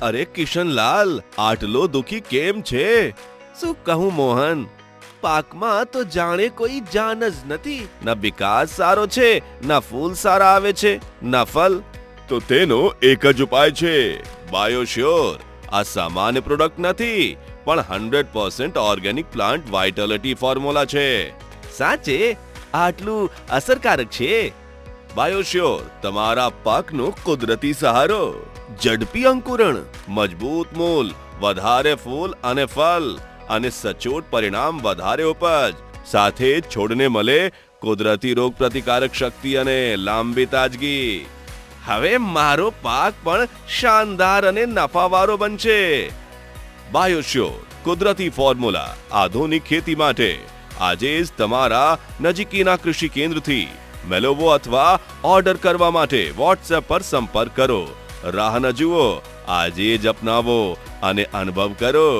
અરે કિશનલાલ, આટલો દુખી કેમ છે? શું કહું મોહન, પાકમાં તો જાણે કોઈ જાન જ નથી. ન વિકાસ સારો છે, ન ફૂલ સારા આવે છે, ન ફળ. તો તેનો એક જ ઉપાય છે, બાયોશ્યોર. આ સામાન્ય પ્રોડક્ટ નથી, પણ 100% ઓર્ગેનિક પ્લાન્ટ વાઇટાલિટી ફોર્મ્યુલા છે. સાચે આટલું અસરકારક છે? બાયોશ્યોર તમારા પાકનો કુદરતી સહારો. ઝડપી અંકુરણ, મજબૂત મૂળ, વધારે ફૂલ અને ફળ, અને સચોટ પરિણામ, વધારે ઉપજ. સાથે જ છોડને મળે કુદરતી રોગ પ્રતિકારક શક્તિ અને લાંબી તાજગી. હવે મારો પાક પણ શાનદાર અને નફાવાળો બનશે. બાયોશ્યોર કુદરતી ફોર્મ્યુલા આધુનિક ખેતી માટે આજે જ તમારા નજીકીના કૃષિ કેન્દ્રથી મેળવો અથવા ઓર્ડર કરવા માટે વોટ્સએપ પર સંપર્ક કરો. રાહ ન જુઓ, આજે જ અપનાવો અને અનુભવ કરો.